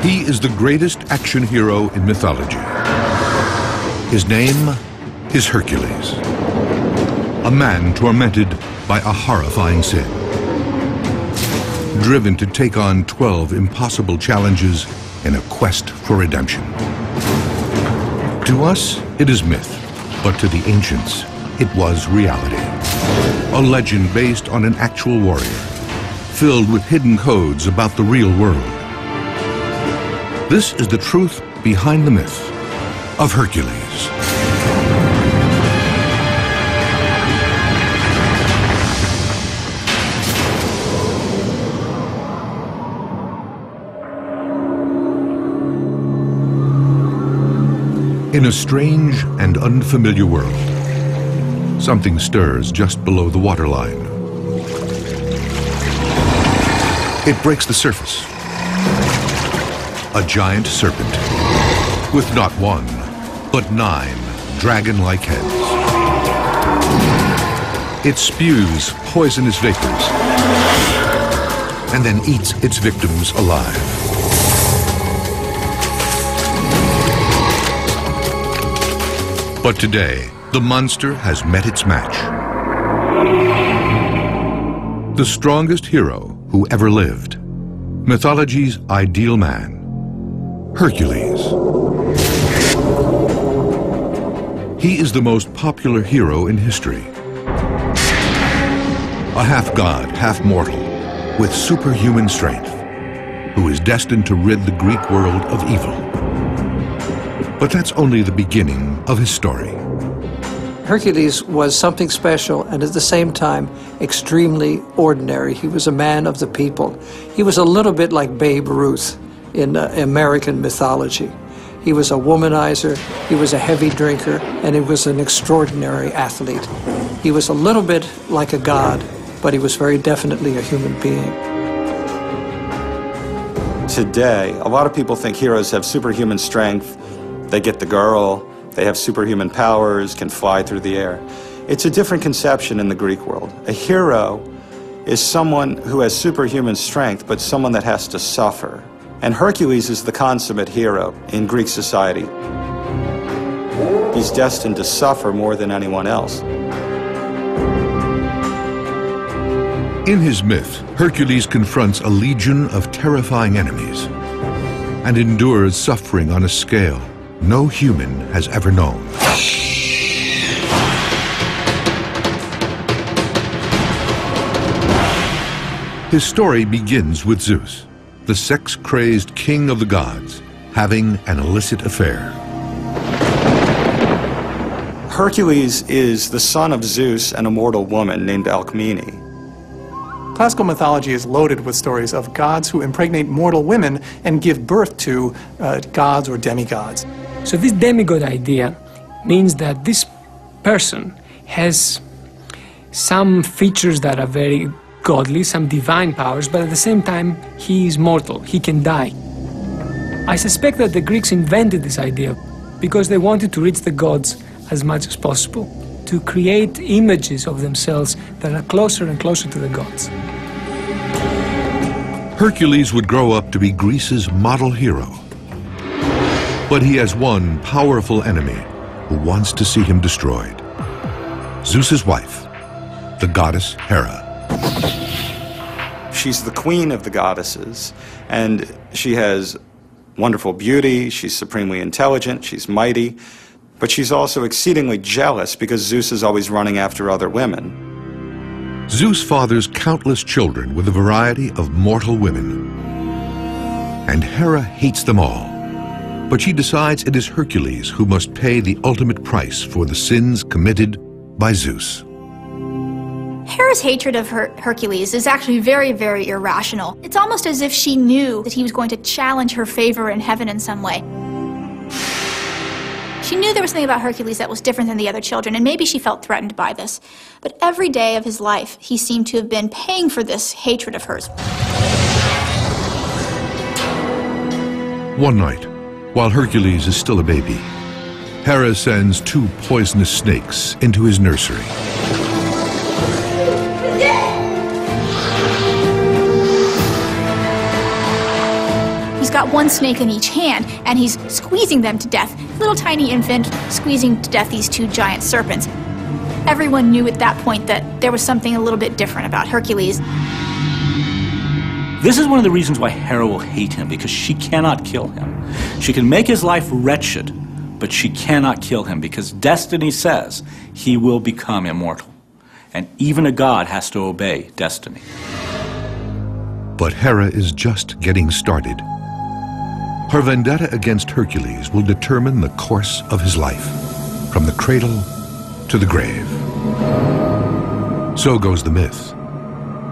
He is the greatest action hero in mythology. His name is Hercules, a man tormented by a horrifying sin, driven to take on 12 impossible challenges in a quest for redemption. To us, it is myth, but to the ancients, it was reality. A legend based on an actual warrior, filled with hidden codes about the real world. This is the truth behind the myth of Hercules. In a strange and unfamiliar world, something stirs just below the waterline. It breaks the surface. A giant serpent with not one, but 9 dragon-like heads. It spews poisonous vapors and then eats its victims alive. But today, the monster has met its match. The strongest hero who ever lived. Mythology's ideal man, Hercules. He is the most popular hero in history. A half-god, half-mortal, with superhuman strength, who is destined to rid the Greek world of evil. But that's only the beginning of his story. Hercules was something special and at the same time extremely ordinary. He was a man of the people. He was a little bit like Babe Ruth in American mythology. He was a womanizer, he was a heavy drinker, and he was an extraordinary athlete. He was a little bit like a god, but he was very definitely a human being. Today, a lot of people think heroes have superhuman strength. They get the girl, they have superhuman powers, can fly through the air. It's a different conception in the Greek world. A hero is someone who has superhuman strength, but someone that has to suffer. And Hercules is the consummate hero in Greek society. He's destined to suffer more than anyone else. In his myth, Hercules confronts a legion of terrifying enemies and endures suffering on a scale no human has ever known. His story begins with Zeus, the sex-crazed king of the gods, having an illicit affair. Hercules is the son of Zeus and a mortal woman named Alcmene. Classical mythology is loaded with stories of gods who impregnate mortal women and give birth to gods or demigods. So this demigod idea means that this person has some features that are very godly, some divine powers, but at the same time he is mortal, he can die. I suspect that the Greeks invented this idea because they wanted to reach the gods as much as possible, to create images of themselves that are closer and closer to the gods. Hercules would grow up to be Greece's model hero. But he has one powerful enemy who wants to see him destroyed. Zeus's wife, the goddess Hera. She's the queen of the goddesses, and she has wonderful beauty, she's supremely intelligent, she's mighty, but she's also exceedingly jealous because Zeus is always running after other women. Zeus fathers countless children with a variety of mortal women. And Hera hates them all. But she decides it is Hercules who must pay the ultimate price for the sins committed by Zeus. Hera's hatred of Hercules is actually very, very irrational. It's almost as if she knew that he was going to challenge her favor in heaven in some way. She knew there was something about Hercules that was different than the other children, and maybe she felt threatened by this. But every day of his life, he seemed to have been paying for this hatred of hers. One night, while Hercules is still a baby, Hera sends 2 poisonous snakes into his nursery. He's got got one snake in each hand, and he's squeezing them to death. Little tiny infant squeezing to death these two giant serpents. Everyone knew at that point that there was something a little bit different about Hercules. This is one of the reasons why Hera will hate him, because she cannot kill him. She can make his life wretched, but she cannot kill him, because destiny says he will become immortal. And even a god has to obey destiny. But Hera is just getting started. Her vendetta against Hercules will determine the course of his life, from the cradle to the grave. So goes the myth.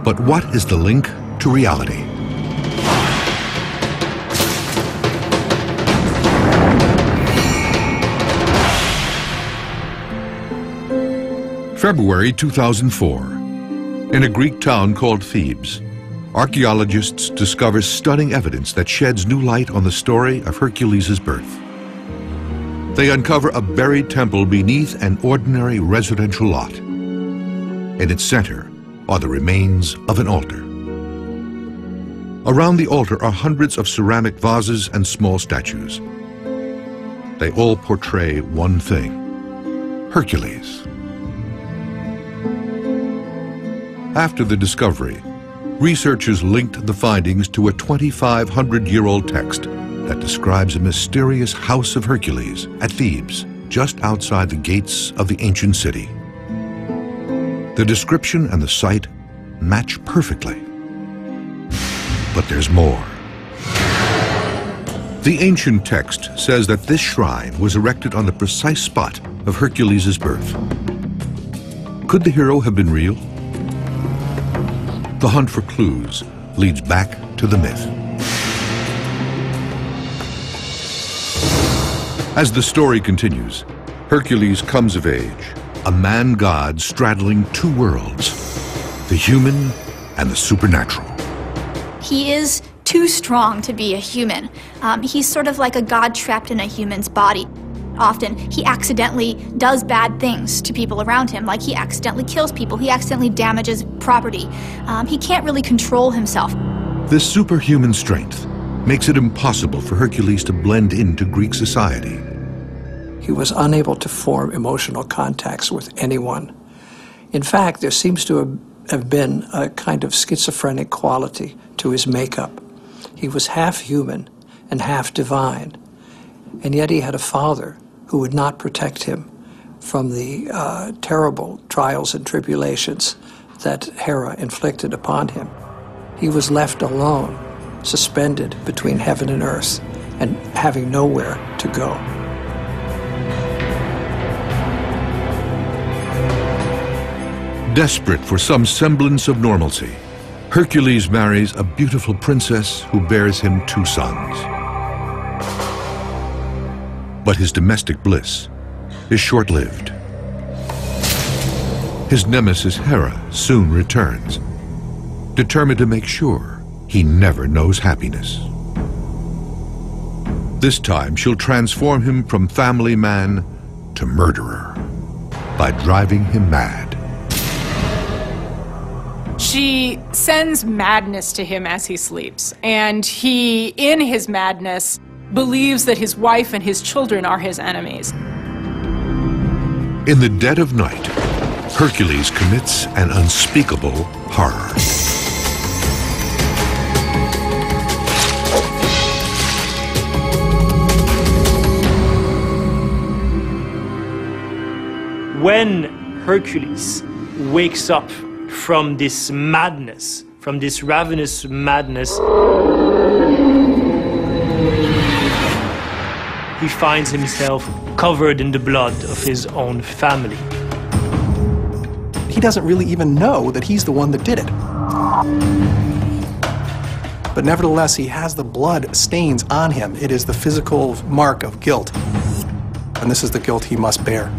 But what is the link to reality? February 2004. In a Greek town called Thebes, archaeologists discover stunning evidence that sheds new light on the story of Hercules' birth. They uncover a buried temple beneath an ordinary residential lot. In its center are the remains of an altar. Around the altar are hundreds of ceramic vases and small statues. They all portray one thing: Hercules. After the discovery, researchers linked the findings to a 2,500-year-old text that describes a mysterious house of Hercules at Thebes, just outside the gates of the ancient city. The description and the site match perfectly. But there's more. The ancient text says that this shrine was erected on the precise spot of Hercules' birth. Could the hero have been real? The hunt for clues leads back to the myth. As the story continues, Hercules comes of age, a man-god straddling two worlds, the human and the supernatural. He is too strong to be a human. He's sort of like a god trapped in a human's body. Often, he accidentally does bad things to people around him, like he accidentally kills people, he accidentally damages property. He can't really control himself. This superhuman strength makes it impossible for Hercules to blend into Greek society. He was unable to form emotional contacts with anyone. In fact, there seems to have been a kind of schizophrenic quality to his makeup. He was half human and half divine, and yet he had a father who would not protect him from the terrible trials and tribulations that Hera inflicted upon him. He was left alone, suspended between heaven and earth, and having nowhere to go. Desperate for some semblance of normalcy, Hercules marries a beautiful princess who bears him two sons. But his domestic bliss is short-lived. His nemesis Hera soon returns, determined to make sure he never knows happiness. This time she'll transform him from family man to murderer by driving him mad. She sends madness to him as he sleeps, and he, in his madness, believes that his wife and his children are his enemies. In the dead of night, Hercules commits an unspeakable horror. When Hercules wakes up from this madness, from this ravenous madness, he finds himself covered in the blood of his own family. He doesn't really even know that he's the one that did it. But nevertheless, he has the blood stains on him. It is the physical mark of guilt. And this is the guilt he must bear.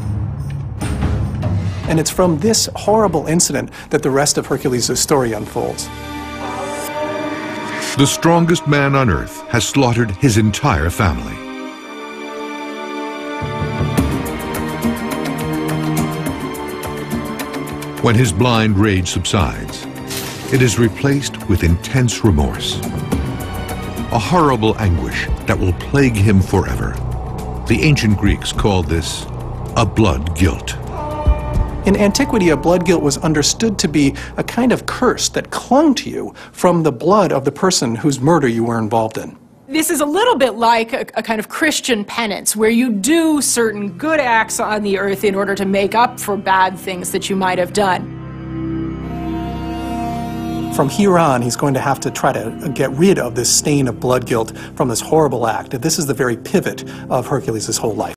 And it's from this horrible incident that the rest of Hercules' story unfolds. The strongest man on earth has slaughtered his entire family. When his blind rage subsides, it is replaced with intense remorse. a horrible anguish that will plague him forever. The ancient Greeks called this a blood guilt. In antiquity, a blood guilt was understood to be a kind of curse that clung to you from the blood of the person whose murder you were involved in. This is a little bit like a kind of Christian penance, where you do certain good acts on the earth in order to make up for bad things that you might have done. From here on, he's going to have to try to get rid of this stain of blood guilt from this horrible act. This is the very pivot of Hercules' whole life.